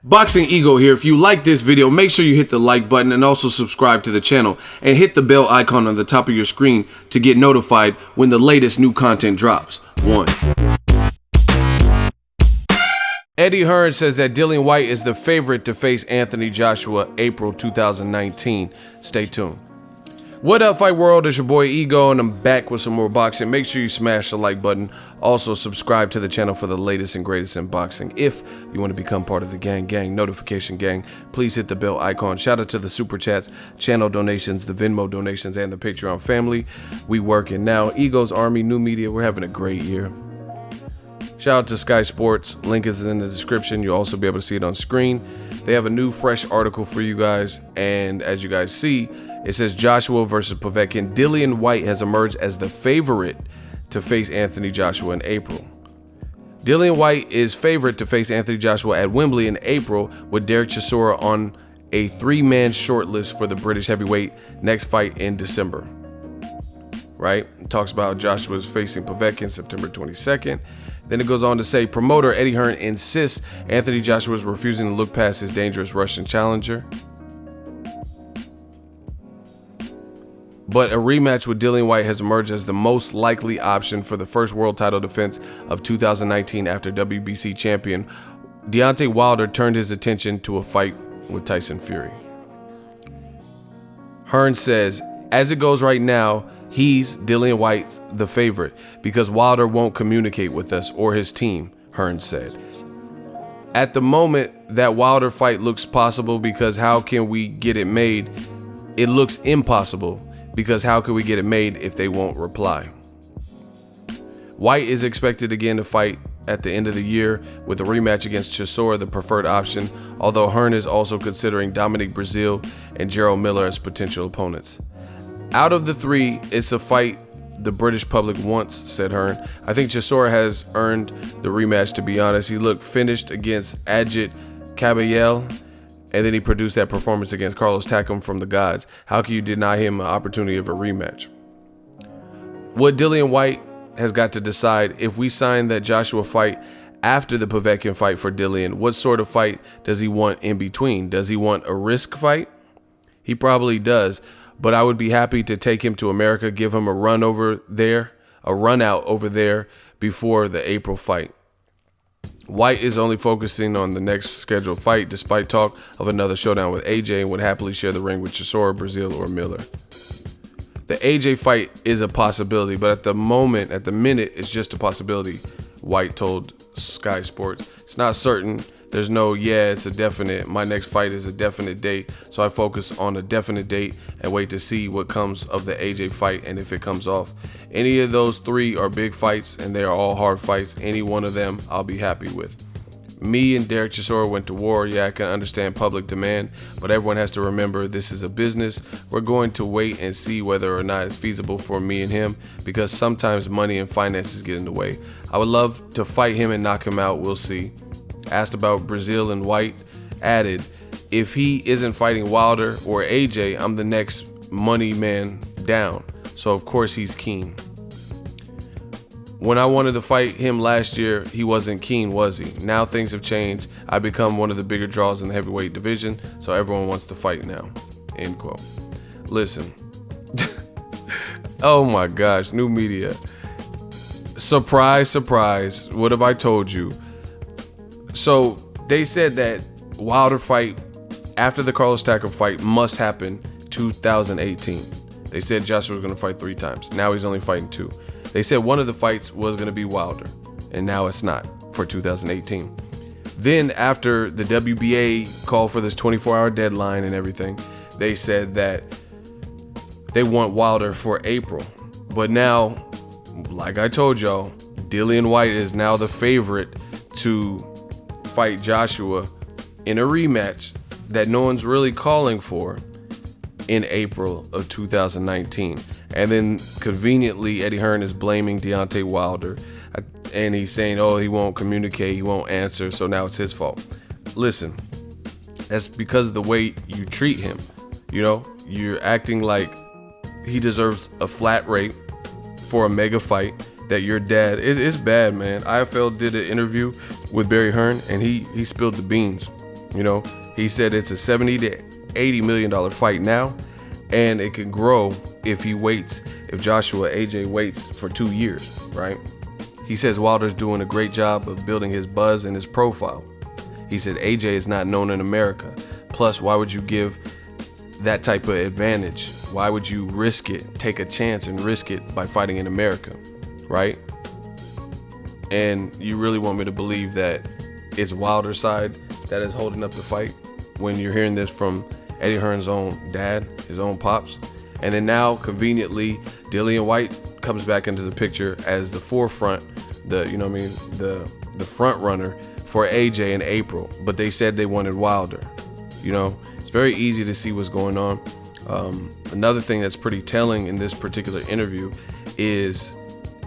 Boxing Ego here. If you like this video, make sure you hit the like button and also subscribe to the channel and hit the bell icon on the top of your screen to get notified when the latest new content drops. 1. Eddie Hearn says that Dillian Whyte is the favorite to face Anthony Joshua April 2019. Stay tuned. What up, Fight World? It's your boy Ego, and I'm back with some more boxing. Make sure you smash the like button. Also, subscribe to the channel for the latest and greatest in boxing. If you want to become part of the gang notification gang, please hit the bell icon. Shout out to the super chats, channel donations, the Venmo donations, and the Patreon family. We working now. Ego's Army, new media. We're having a great year. Shout out to Sky Sports. Link is in the description. You'll also be able to see it on screen. They have a new fresh article for you guys, and as you guys see, it says Joshua versus Povetkin. Dillian Whyte has emerged as the favorite to face Anthony Joshua in April. Dillian Whyte is favorite to face Anthony Joshua at Wembley in April, with Derek Chisora on a 3-man shortlist for the British heavyweight next fight in December. Right? It talks about Joshua's facing Povetkin September 22nd. Then it goes on to say promoter Eddie Hearn insists Anthony Joshua is refusing to look past his dangerous Russian challenger. But a rematch with Dillian Whyte has emerged as the most likely option for the first world title defense of 2019 after WBC champion Deontay Wilder turned his attention to a fight with Tyson Fury. Hearn says, as it goes right now, he's, Dillian Whyte, the favorite because Wilder won't communicate with us or his team, Hearn said. At the moment, that Wilder fight looks possible because how can we get it made? It looks impossible. Because how could we get it made if they won't reply? Whyte is expected again to fight at the end of the year with a rematch against Chisora, the preferred option, although Hearn is also considering Dominic Breazeale and Gerald Miller as potential opponents. Out of the three, it's a fight the British public wants, said Hearn. I think Chisora has earned the rematch, to be honest. He looked finished against Ajit Caballel, and then he produced that performance against Carlos Takam from the Gods. How can you deny him an opportunity of a rematch? What Dillian Whyte has got to decide, if we sign that Joshua fight after the Povetkin fight for Dillian, what sort of fight does he want in between? Does he want a risk fight? He probably does, but I would be happy to take him to America, give him a run over there, a run out over there before the April fight. Whyte is only focusing on the next scheduled fight, despite talk of another showdown with AJ, and would happily share the ring with Chisora, Breazeale, or Miller. The AJ fight is a possibility, but at the minute, it's just a possibility, Whyte told Sky Sports. It's not certain. There's no, it's a definite. My next fight is a definite date, so I focus on a definite date and wait to see what comes of the AJ fight and if it comes off. Any of those three are big fights, and they are all hard fights. Any one of them, I'll be happy with. Me and Derek Chisora went to war. Yeah, I can understand public demand, but everyone has to remember this is a business. We're going to wait and see whether or not it's feasible for me and him, because sometimes money and finances get in the way. I would love to fight him and knock him out. We'll see. Asked about Breazeale, and Whyte added, if he isn't fighting Wilder or AJ, I'm the next money man down. So of course he's keen. When I wanted to fight him last year, he wasn't keen, was he? Now things have changed. I become one of the bigger draws in the heavyweight division, so everyone wants to fight now. End quote. Listen. Oh my gosh, new media. Surprise, surprise. What have I told you? So they said that Wilder fight after the Carlos Takam fight must happen 2018. They said Joshua was going to fight 3 times. Now he's only fighting 2. They said one of the fights was going to be Wilder, and now it's not for 2018. Then after the WBA called for this 24-hour deadline and everything, they said that they want Wilder for April. But now, like I told y'all, Dillian Whyte is now the favorite to fight Joshua in a rematch that no one's really calling for in April of 2019. And then conveniently, Eddie Hearn is blaming Deontay Wilder, and he's saying, oh, he won't communicate, he won't answer, so now it's his fault. Listen, that's because of the way you treat him. You know, you're acting like he deserves a flat rate for a mega fight that your dad, it's bad, man. IFL did an interview with Barry Hearn, and he spilled the beans. You know, he said it's a $70 to $80 million fight now, and it could grow if Joshua AJ waits for 2 years, right? He says Wilder's doing a great job of building his buzz and his profile. He said AJ is not known in America. Plus, why would you give that type of advantage? Why would you risk it, take a chance and risk it by fighting in America, right? And you really want me to believe that it's Wilder's side that is holding up the fight when you're hearing this from Eddie Hearn's own dad, his own pops? And then now, conveniently, Dillian Whyte comes back into the picture as the forefront, the front runner for AJ in April. But they said they wanted Wilder. You know, it's very easy to see what's going on. Another thing that's pretty telling in this particular interview is,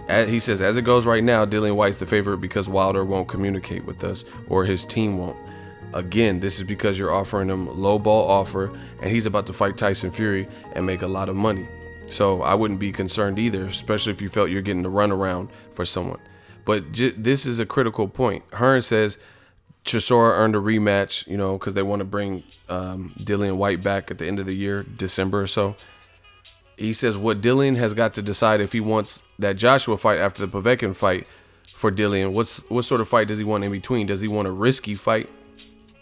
he says, as it goes right now, Dillian Whyte's the favorite because Wilder won't communicate with us, or his team won't. Again, this is because you're offering him low ball offer, and he's about to fight Tyson Fury and make a lot of money. So I wouldn't be concerned either, especially if you felt you're getting the runaround for someone. But this is a critical point. Hearn says Chisora earned a rematch, you know, because they want to bring Dillian Whyte back at the end of the year, December or so. He says what Dillian has got to decide if he wants that Joshua fight after the Povetkin fight for Dillian. What sort of fight does he want in between? Does he want a risky fight?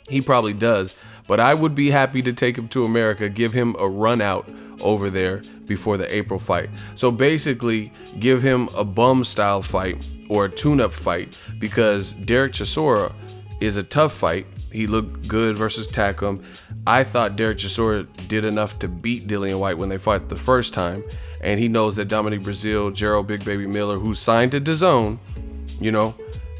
He probably does, but I would be happy to take him to America, give him a run out over there before the April fight. So basically, give him a bum style fight or a tune-up fight, because Derek Chisora is a tough fight. He looked good versus Takam. I thought Derek Chisora did enough to beat Dillian Whyte when they fought the first time, and he knows that Dominic Breazeale, Gerald Big Baby Miller, who signed to DAZN, you know,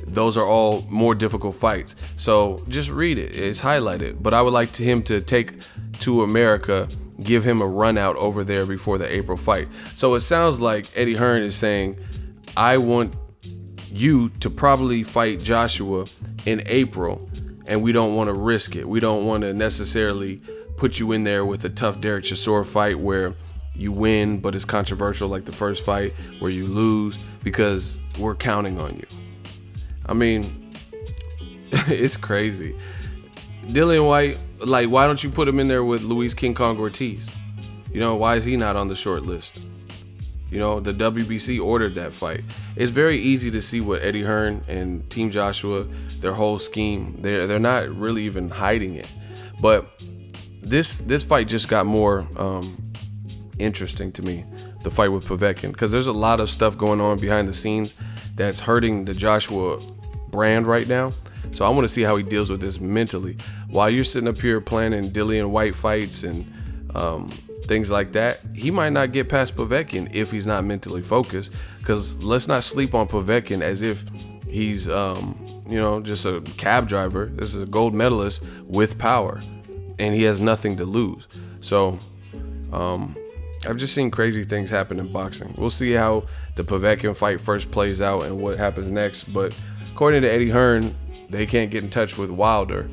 those are all more difficult fights. So just read it. It's highlighted. But I would like him to take to America, give him a run out over there before the April fight. So it sounds like Eddie Hearn is saying, I want you to probably fight Joshua in April, and we don't want to risk it. We don't want to necessarily put you in there with a tough Derek Chisora fight where you win, but it's controversial like the first fight, where you lose, because we're counting on you. I mean, it's crazy. Dillian Whyte, like, why don't you put him in there with Luis King Kong Ortiz? You know, why is he not on the short list? You know, the WBC ordered that fight. It's very easy to see what Eddie Hearn and Team Joshua, their whole scheme, they're not really even hiding it. But this fight just got more interesting to me, the fight with Povetkin, because there's a lot of stuff going on behind the scenes that's hurting the Joshua brand right now. So I want to see how he deals with this mentally. While you're sitting up here planning Dillian Whyte fights and things like that, he might not get past Povetkin if he's not mentally focused. Because let's not sleep on Povetkin as if he's just a cab driver. This is a gold medalist with power, and he has nothing to lose. So I've just seen crazy things happen in boxing. We'll see how the Povetkin fight first plays out and what happens next. But according to Eddie Hearn, they can't get in touch with Wilder.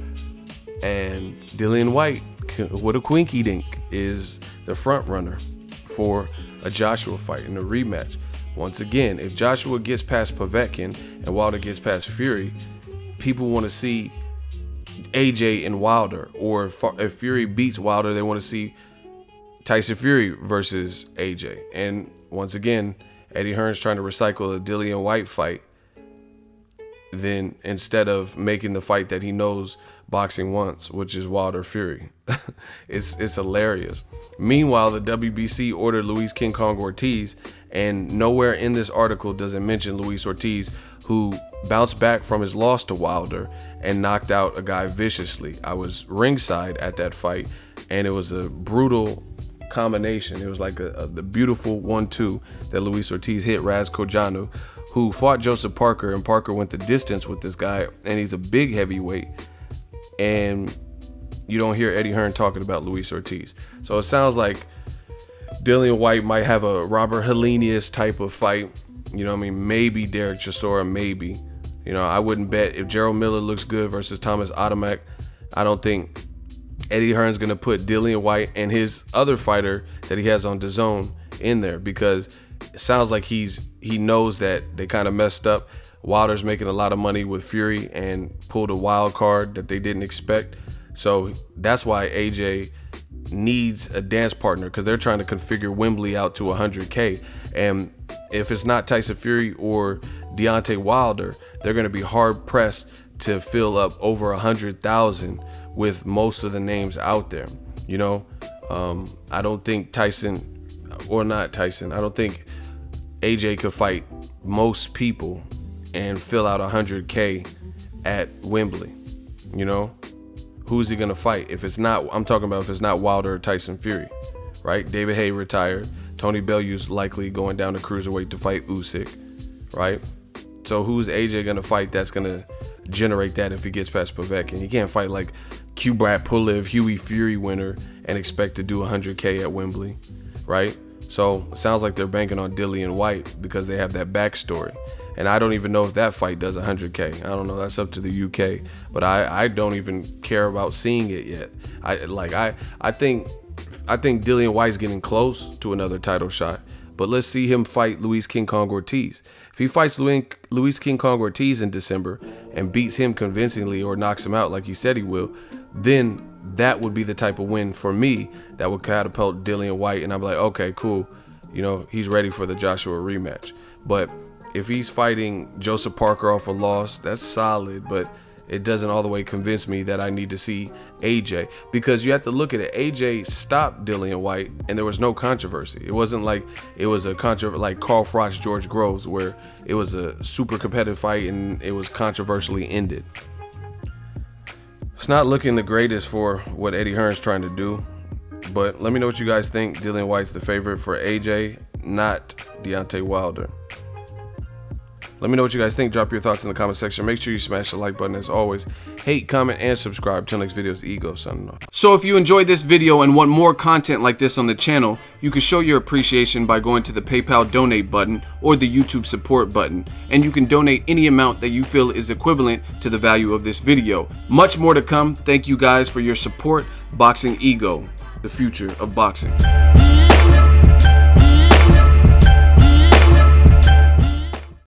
And Dillian Whyte, what a quinky dink, is the front runner for a Joshua fight in a rematch. Once again, if Joshua gets past Povetkin and Wilder gets past Fury, people want to see AJ and Wilder. Or if Fury beats Wilder, they want to see Tyson Fury versus AJ. And once again, Eddie Hearn's trying to recycle a Dillian Whyte fight, then instead of making the fight that he knows boxing wants, which is Wilder Fury. It's hilarious. Meanwhile, the WBC ordered Luis King Kong Ortiz, and nowhere in this article does it mention Luis Ortiz, who bounced back from his loss to Wilder and knocked out a guy viciously. I was ringside at that fight, and it was a brutal combination. It was like the beautiful 1-2 that Luis Ortiz hit Raz Kojanu, who fought Joseph Parker, and Parker went the distance with this guy, and he's a big heavyweight, and you don't hear Eddie Hearn talking about Luis Ortiz. So it sounds like Dillian Whyte might have a Robert Helenius type of fight. You know what I mean? Maybe Derek Chisora, maybe. You know, I wouldn't bet if Gerald Miller looks good versus Thomas Adamek. I don't think Eddie Hearn's going to put Dillian Whyte and his other fighter that he has on DAZN in there, because it sounds like he knows that they kind of messed up. Wilder's making a lot of money with Fury and pulled a wild card that they didn't expect. So that's why AJ needs a dance partner, because they're trying to configure Wembley out to 100K. And if it's not Tyson Fury or Deontay Wilder, they're going to be hard pressed to fill up over 100,000 with most of the names out there. You know, I don't think I don't think AJ could fight most people and fill out 100K at Wembley. You know, who's he gonna fight? If it's not, I'm talking about if it's not Wilder or Tyson Fury, right? David Haye retired. Tony Bellew's likely going down to cruiserweight to fight Usyk, right? So who's AJ gonna fight that's gonna generate that if he gets past Povetkin? He can't fight like Kubrat Pulev, Huey Fury winner and expect to do 100K at Wembley, right? So it sounds like they're banking on Dillian Whyte because they have that backstory. And I don't even know if that fight does 100K. I don't know. That's up to the UK. But I don't even care about seeing it yet. I think Dillian Whyte's getting close to another title shot. But let's see him fight Luis King Kong Ortiz. If he fights Luis King Kong Ortiz in December and beats him convincingly or knocks him out like he said he will, then that would be the type of win for me that would catapult Dillian Whyte, and I'm like, okay, cool, you know, he's ready for the Joshua rematch. But if he's fighting Joseph Parker off a loss, that's solid, but it doesn't all the way convince me that I need to see AJ, because you have to look at it. AJ stopped Dillian Whyte and there was no controversy. It wasn't like it was a controversy like Carl Froch, George Groves, where it was a super competitive fight and it was controversially ended. It's not looking the greatest for what Eddie Hearn's trying to do, but let me know what you guys think. Dillian Whyte's the favorite for AJ, not Deontay Wilder. Let me know what you guys think. Drop your thoughts in the comment section. Make sure you smash the like button as always. Hate, comment, and subscribe. Till next video, it's Ego signing off. So if you enjoyed this video and want more content like this on the channel, you can show your appreciation by going to the PayPal donate button or the YouTube support button. And you can donate any amount that you feel is equivalent to the value of this video. Much more to come. Thank you guys for your support. Boxing Ego, the future of boxing.